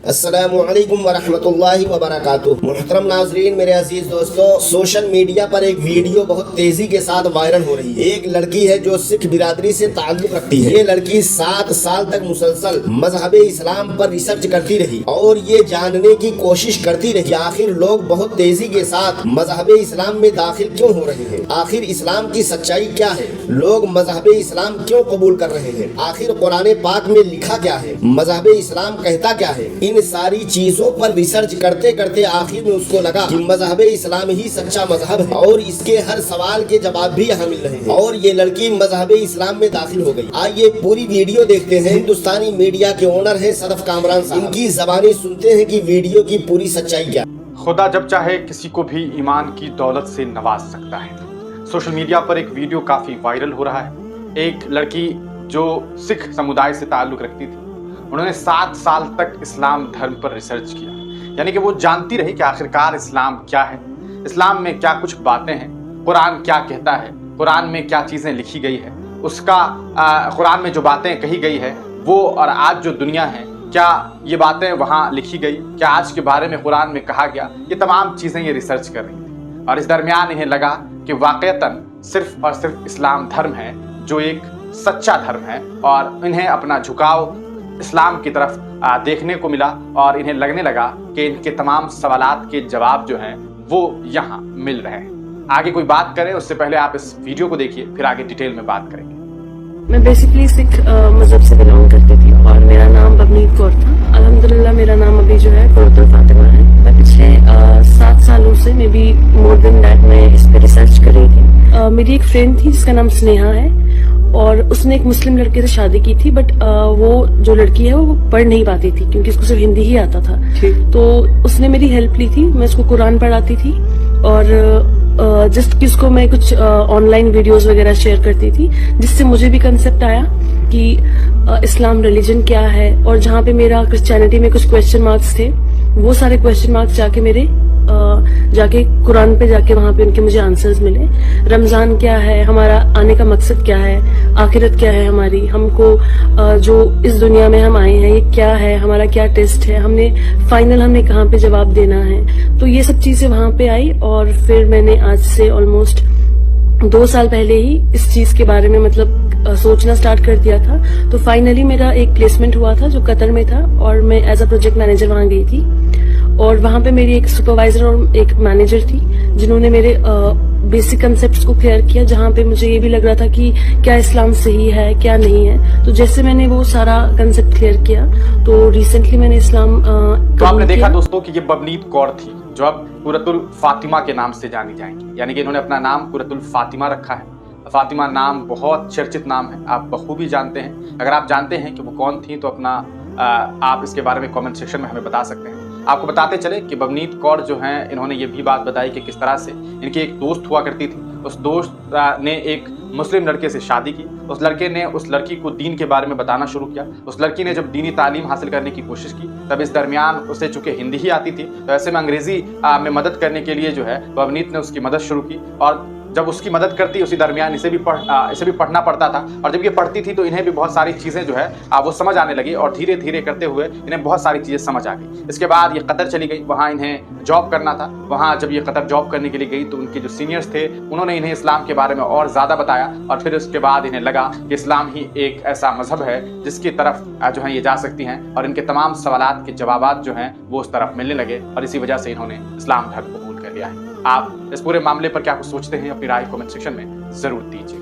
अस्सलामु अलैकुम वरहमतुल्लाहि वबरकातुह। मुहतरम नाजरीन, मेरे अजीज दोस्तों, सोशल मीडिया पर एक वीडियो बहुत तेजी के साथ वायरल हो रही है। एक लड़की है जो सिख बिरादरी से ताल्लुक रखती है। ये लड़की 7 साल तक मुसलसल मजहब इस्लाम पर रिसर्च करती रही और ये जानने की कोशिश करती रही आखिर लोग बहुत तेजी के साथ मजहब इस्लाम में दाखिल क्यों हो रहे हैं, आखिर इस्लाम की सच्चाई क्या है, लोग मजहब इस्लाम क्यों कबूल कर रहे हैं, आखिर कुरान पाक में लिखा क्या है, मजहब इस्लाम कहता क्या है। इन सारी चीजों पर रिसर्च करते करते आखिर में उसको लगा कि मजहब इस्लाम ही सच्चा मजहब है और इसके हर सवाल के जवाब भी यहाँ मिल रहे हैं और ये लड़की मजहब इस्लाम में दाखिल हो गई। आइए पूरी वीडियो देखते हैं। हिंदुस्तानी मीडिया के ओनर है सदफ कामरान साहब, इनकी ज़बानी सुनते हैं कि वीडियो की पूरी सच्चाई क्या। खुदा जब चाहे किसी को भी ईमान की दौलत से नवाज सकता है। सोशल मीडिया पर एक वीडियो काफी वायरल हो रहा है। एक लड़की जो सिख समुदाय से ताल्लुक रखती थी, उन्होंने 7 साल तक इस्लाम धर्म पर रिसर्च किया, यानी कि वो जानती रही कि आखिरकार इस्लाम क्या है, इस्लाम में क्या कुछ बातें हैं, कुरान क्या कहता है, कुरान में क्या चीज़ें लिखी गई है, उसका कुरान में जो बातें कही गई है वो और आज जो दुनिया है क्या ये बातें वहाँ लिखी गई, क्या आज के बारे में कुरान में कहा गया, ये तमाम चीज़ें ये रिसर्च कर रही थी। और इस दरमियान इन्हें लगा कि वाक़तन सिर्फ और सिर्फ इस्लाम धर्म है जो एक सच्चा धर्म है और इन्हें अपना झुकाव इस्लाम की तरफ देखने को मिला और इन्हें लगने लगा कि इनके तमाम सवालात के जवाब जो हैं वो यहाँ मिल रहे हैं। आगे कोई बात करें उससे पहले आप इस वीडियो को देखिए, फिर आगे डिटेल में बात करेंगे। मैं बेसिकली सिख मजहब से बिलोंग करती थी और मेरा नाम बबनीत कौर था। अल्हम्दुलिल्लाह मेरा नाम अभी जो है कुर्रतुल फातिमा है। मैं पिछले 7 सालों से may be more than that मैं इस पे रिसर्च कर रही थी। मेरी एक फ्रेंड थी जिसका नाम स्नेहा है और उसने एक मुस्लिम लड़के से शादी की थी, बट वो जो लड़की है वो पढ़ नहीं पाती थी क्योंकि उसको सिर्फ हिंदी ही आता था। तो उसने मेरी हेल्प ली थी, मैं उसको कुरान पढ़ाती थी और जस्ट कि उसको मैं कुछ ऑनलाइन वीडियोस वगैरह शेयर करती थी, जिससे मुझे भी कंसेप्ट आया कि इस्लाम रिलीजन क्या है। और जहाँ पे मेरा क्रिश्चियनिटी में कुछ क्वेश्चन मार्क्स थे, वो सारे क्वेश्चन मार्क्स जाके कुरान पे जाके वहाँ पे उनके मुझे आंसर्स मिले। रमजान क्या है, हमारा आने का मकसद क्या है, आखिरत क्या है हमारी, हमको जो इस दुनिया में हम आए हैं ये क्या है, हमारा क्या टेस्ट है, हमने कहाँ पे जवाब देना है। तो ये सब चीजें वहाँ पे आई और फिर मैंने आज से ऑलमोस्ट 2 साल पहले ही इस चीज के बारे में सोचना स्टार्ट कर दिया था। तो फाइनली मेरा एक प्लेसमेंट हुआ था जो कतर में था और मैं एज अ प्रोजेक्ट मैनेजर वहाँ गई थी और वहाँ पे मेरी एक सुपरवाइजर और एक मैनेजर थी जिन्होंने मेरे बेसिक कंसेप्ट्स को क्लियर किया, जहाँ पे मुझे ये भी लग रहा था कि क्या इस्लाम सही है क्या नहीं है। तो जैसे मैंने वो सारा कंसेप्ट क्लियर किया तो रिसेंटली मैंने इस्लाम तो आपने देखा दोस्तों कि ये बबनीत कौर थी जो अब कुर्रतुल फातिमा के नाम से जानी जाएंगी, यानी कि इन्होंने अपना नाम कुर्रतुल फातिमा रखा है। फातिमा नाम बहुत चर्चित नाम है, आप बखूबी जानते हैं। अगर आप जानते हैं कि वो कौन थी तो अपना आप इसके बारे में कमेंट सेक्शन में हमें बता सकते हैं। आपको बताते चले कि बबनीत कौर जो हैं इन्होंने ये भी बात बताई कि किस तरह से इनकी एक दोस्त हुआ करती थी। उस दोस्त ने एक मुस्लिम लड़के से शादी की। उस लड़के ने उस लड़की को दीन के बारे में बताना शुरू किया। उस लड़की ने जब दीनी तालीम हासिल करने की कोशिश की तब इस दरमियान उसे चूँकि हिंदी ही आती थी तो ऐसे में अंग्रेज़ी में मदद करने के लिए जो है बबनीत ने उसकी मदद शुरू की और जब उसकी मदद करती उसी दरमियान इसे भी पढ़ना पड़ता था और जब ये पढ़ती थी तो इन्हें भी बहुत सारी चीज़ें जो है वो समझ आने लगी और धीरे धीरे करते हुए इन्हें बहुत सारी चीज़ें समझ आ गई। इसके बाद ये कतर चली गई, वहाँ इन्हें जॉब करना था। वहाँ जब ये कतर जॉब करने के लिए गई तो उनके जो सीनियर्स थे उन्होंने इन्हें इस्लाम के बारे में और ज़्यादा बताया और फिर उसके बाद इन्हें लगा कि इस्लाम ही एक ऐसा मजहब है जिसकी तरफ जो है ये जा सकती हैं और इनके तमाम सवालात के जवाबात जो हैं वो उस तरफ मिलने लगे और इसी वजह से इन्होंने इस्लाम धर्म कबूल कर लिया है। आप इस पूरे मामले पर क्या कुछ सोचते हैं, अपनी राय कमेंट सेक्शन में जरूर दीजिए।